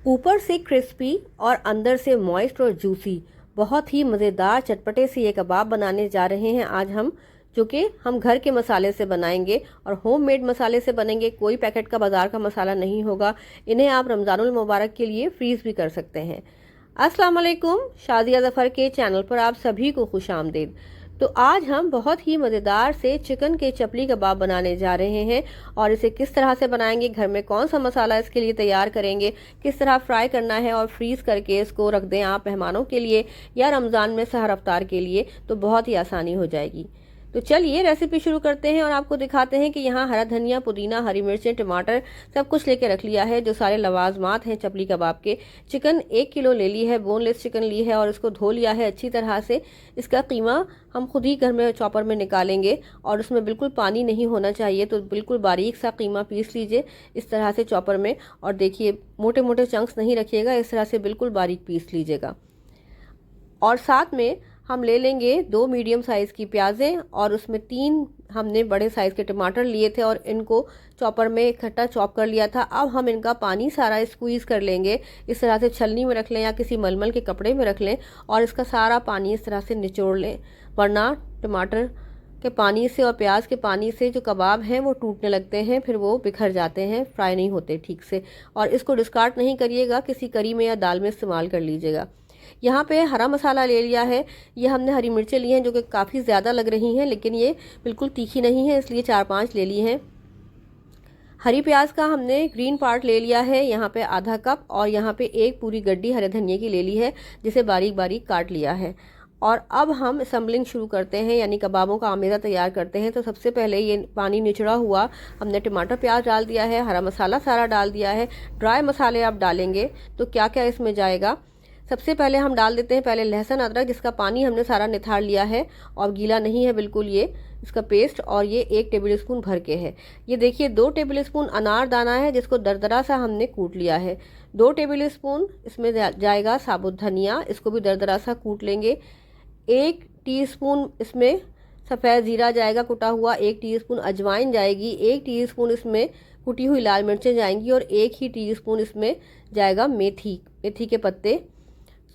ऊपर से क्रिस्पी और अंदर से मॉइस्ट और जूसी, बहुत ही मज़ेदार चटपटे से ये कबाब बनाने जा रहे हैं आज हम, जो कि हम घर के मसाले से बनाएंगे और होममेड मसाले से बनेंगे। कोई पैकेट का बाज़ार का मसाला नहीं होगा। इन्हें आप रमज़ानुल मुबारक के लिए फ्रीज़ भी कर सकते हैं। अस्सलाम वालेकुम, शादिया ज़फ़र के चैनल पर आप सभी को खुश आमदीद। तो आज हम बहुत ही मज़ेदार से चिकन के चपली कबाब बनाने जा रहे हैं और इसे किस तरह से बनाएंगे, घर में कौन सा मसाला इसके लिए तैयार करेंगे, किस तरह फ्राई करना है और फ्रीज़ करके इसको रख दें आप मेहमानों के लिए या रमज़ान में सहर अफ्तार के लिए, तो बहुत ही आसानी हो जाएगी। तो चलिए रेसिपी शुरू करते हैं और आपको दिखाते हैं कि यहाँ हरा धनिया, पुदीना, हरी मिर्चें, टमाटर सब कुछ लेके रख लिया है, जो सारे लवाजमात हैं चपली कबाब के। चिकन 1 किलो ले ली है, बोनलेस चिकन ली है और इसको धो लिया है अच्छी तरह से। इसका कीमा हम खुद ही घर में चॉपर में निकालेंगे और उसमें बिल्कुल पानी नहीं होना चाहिए, तो बिल्कुल बारीक सा कीमा पीस लीजिए इस तरह से चॉपर में। और देखिए मोटे मोटे चंक्स नहीं रखिएगा, इस तरह से बिल्कुल बारीक पीस लीजिएगा। और साथ में हम ले लेंगे 2 मीडियम साइज़ की प्याज़ें और उसमें 3 हमने बड़े साइज़ के टमाटर लिए थे और इनको चॉपर में इकट्ठा चॉप कर लिया था। अब हम इनका पानी सारा स्क्वीज़ कर लेंगे, इस तरह से छलनी में रख लें या किसी मलमल के कपड़े में रख लें और इसका सारा पानी इस तरह से निचोड़ लें, वरना टमाटर के पानी से और प्याज के पानी से जो कबाब हैं वो टूटने लगते हैं, फिर वो बिखर जाते हैं, फ्राई नहीं होते ठीक से। और इसको डिस्कार्ड नहीं करिएगा, किसी करी में या दाल में इस्तेमाल कर लीजिएगा। यहाँ पे हरा मसाला ले लिया है, ये हमने हरी मिर्चें ली हैं जो कि काफ़ी ज़्यादा लग रही हैं, लेकिन ये बिल्कुल तीखी नहीं है, इसलिए 4-5 ले ली हैं। हरी प्याज का हमने ग्रीन पार्ट ले लिया है, यहाँ पे आधा कप, और यहाँ पे 1 पूरी गड्डी हरे धनिया की ले ली है, जिसे बारीक बारीक काट लिया है। और अब हम असम्बलिंग शुरू करते हैं, यानी कबाबों का आमेज़ा तैयार करते हैं। तो सबसे पहले ये पानी निचड़ा हुआ हमने टमाटर प्याज डाल दिया है, हरा मसाला सारा डाल दिया है। ड्राई मसाले आप डालेंगे तो क्या क्या इसमें जाएगा, सबसे पहले हम डाल देते हैं पहले लहसुन अदरक, जिसका पानी हमने सारा निथार लिया है और गीला नहीं है बिल्कुल ये इसका पेस्ट, और ये 1 टेबल स्पून भर के है। ये देखिए 2 टेबल स्पून अनार दाना है, जिसको दरदरा सा हमने कूट लिया है। 2 टेबल स्पून इसमें जाएगा साबुत धनिया, इसको भी दरदरा सा कूट लेंगे। 1 टीस्पून इसमें सफ़ेद ज़ीरा जाएगा कुटा हुआ, 1 टीस्पून अजवाइन जाएगी, 1 टीस्पून इसमें कुटी हुई लाल मिर्चें जाएंगी और 1 ही टीस्पून इसमें जाएगा मेथी के पत्ते,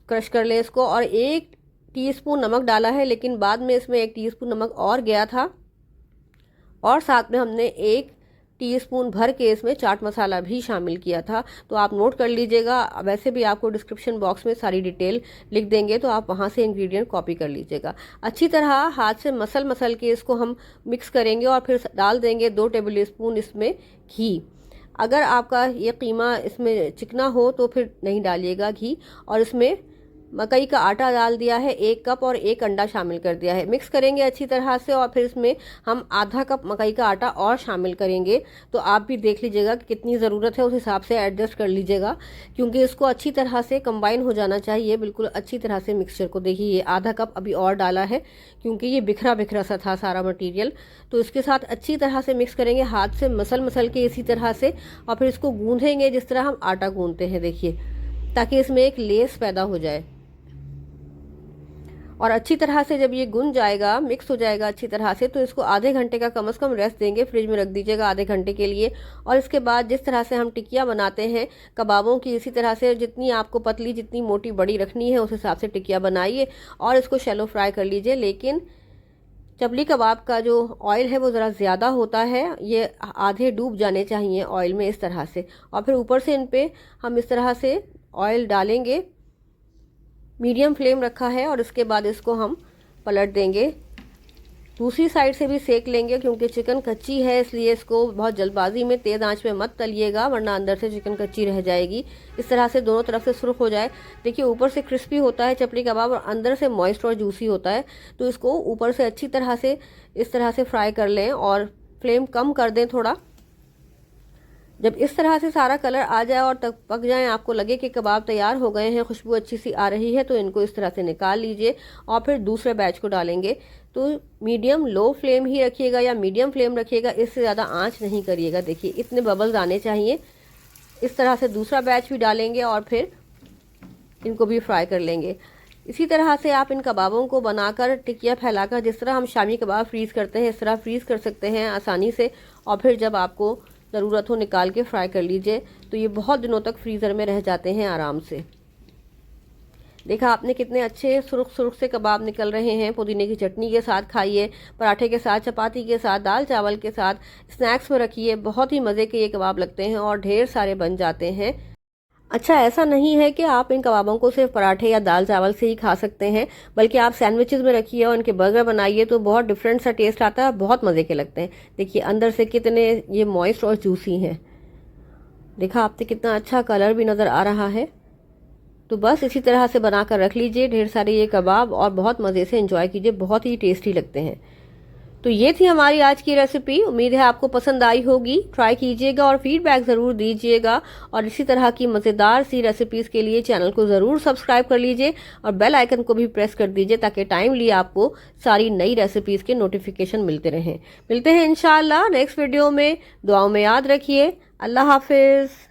क्रश कर लें इसको। और 1 टीस्पून नमक डाला है, लेकिन बाद में इसमें 1 टीस्पून नमक और गया था। और साथ में हमने 1 टीस्पून भर के इसमें चाट मसाला भी शामिल किया था, तो आप नोट कर लीजिएगा। वैसे भी आपको डिस्क्रिप्शन बॉक्स में सारी डिटेल लिख देंगे, तो आप वहाँ से इंग्रेडिएंट कॉपी कर लीजिएगा। अच्छी तरह हाथ से मसल के इसको हम मिक्स करेंगे और फिर डाल देंगे 2 टेबल स्पून इसमें घी। अगर आपका ये कीमा इसमें चिकना हो तो फिर नहीं डालिएगा घी। और इसमें मकई का आटा डाल दिया है 1 कप और 1 अंडा शामिल कर दिया है। मिक्स करेंगे अच्छी तरह से और फिर इसमें हम आधा कप मकई का आटा और शामिल करेंगे। तो आप भी देख लीजिएगा कि कितनी ज़रूरत है, उस हिसाब से एडजस्ट कर लीजिएगा, क्योंकि इसको अच्छी तरह से कंबाइन हो जाना चाहिए बिल्कुल अच्छी तरह से मिक्सचर को। देखिए ये आधा कप अभी और डाला है, क्योंकि ये बिखरा बिखरा सा था सारा मटीरियल। तो इसके साथ अच्छी तरह से मिक्स करेंगे, हाथ से मसल के इसी तरह से, और फिर इसको गूँधेंगे जिस तरह हम आटा गूँधते हैं, देखिए, ताकि इसमें एक लेस पैदा हो जाए। और अच्छी तरह से जब ये गुन जाएगा, मिक्स हो जाएगा अच्छी तरह से, तो इसको आधे घंटे का कम से कम रेस्ट देंगे, फ्रिज में रख दीजिएगा आधे घंटे के लिए। और इसके बाद जिस तरह से हम टिक्कियाँ बनाते हैं कबाबों की, इसी तरह से जितनी आपको पतली जितनी मोटी बड़ी रखनी है उस हिसाब से टिक्कियाँ बनाइए और इसको शैलो फ्राई कर लीजिए। लेकिन चपली कबाब का जो ऑयल है वो ज़रा ज़्यादा होता है, ये आधे डूब जाने चाहिए ऑयल में इस तरह से। और फिर ऊपर से इन पर हम इस तरह से ऑयल डालेंगे, मीडियम फ्लेम रखा है, और इसके बाद इसको हम पलट देंगे। दूसरी साइड से भी सेक लेंगे, क्योंकि चिकन कच्ची है, इसलिए इसको बहुत जल्दबाजी में तेज़ आंच में मत तलिएगा, वरना अंदर से चिकन कच्ची रह जाएगी। इस तरह से दोनों तरफ से सुर्ख हो जाए। देखिए ऊपर से क्रिस्पी होता है चपली कबाब और अंदर से मॉइस्ट और जूसी होता है, तो इसको ऊपर से अच्छी तरह से इस तरह से फ्राई कर लें और फ्लेम कम कर दें थोड़ा। जब इस तरह से सारा कलर आ जाए और तक पक जाए, आपको लगे कि कबाब तैयार हो गए हैं, खुशबू अच्छी सी आ रही है, तो इनको इस तरह से निकाल लीजिए और फिर दूसरे बैच को डालेंगे। तो मीडियम लो फ्लेम ही रखिएगा या मीडियम फ्लेम रखिएगा, इससे ज़्यादा आंच नहीं करिएगा। देखिए इतने बबल्स आने चाहिए। इस तरह से दूसरा बैच भी डालेंगे और फिर इनको भी फ्राई कर लेंगे। इसी तरह से आप इन कबाबों को बनाकर टिकिया फैलाकर, जिस तरह हम शामी कबाब फ्रीज़ करते हैं, इस तरह फ्रीज़ कर सकते हैं आसानी से। और फिर जब आपको ज़रूरत हो निकाल के फ्राई कर लीजिए, तो ये बहुत दिनों तक फ्रीज़र में रह जाते हैं आराम से। देखा आपने कितने अच्छे सुर्ख सुर्ख से कबाब निकल रहे हैं। पुदीने की चटनी के साथ खाइए, पराठे के साथ, चपाती के साथ, दाल चावल के साथ, स्नैक्स में रखिए। बहुत ही मज़े के ये कबाब लगते हैं और ढेर सारे बन जाते हैं। अच्छा, ऐसा नहीं है कि आप इन कबाबों को सिर्फ पराठे या दाल चावल से ही खा सकते हैं, बल्कि आप सैंडविचेस में रखिए और इनके बर्गर बनाइए तो बहुत डिफरेंट सा टेस्ट आता है, बहुत मज़े के लगते हैं। देखिए अंदर से कितने ये मॉइस्ट और जूसी हैं। देखा आपने कितना अच्छा कलर भी नज़र आ रहा है। तो बस इसी तरह से बना कर रख लीजिए ढेर सारे ये कबाब और बहुत मज़े से एंजॉय कीजिए, बहुत ही टेस्टी लगते हैं। तो ये थी हमारी आज की रेसिपी। उम्मीद है आपको पसंद आई होगी। ट्राई कीजिएगा और फीडबैक ज़रूर दीजिएगा। और इसी तरह की मज़ेदार सी रेसिपीज़ के लिए चैनल को ज़रूर सब्सक्राइब कर लीजिए और बेल आइकन को भी प्रेस कर दीजिए, ताकि टाइमली आपको सारी नई रेसिपीज़ के नोटिफिकेशन मिलते रहें। मिलते हैं इंशाल्लाह नेक्स्ट वीडियो में। दुआओं में याद रखिए। अल्लाह हाफिज़।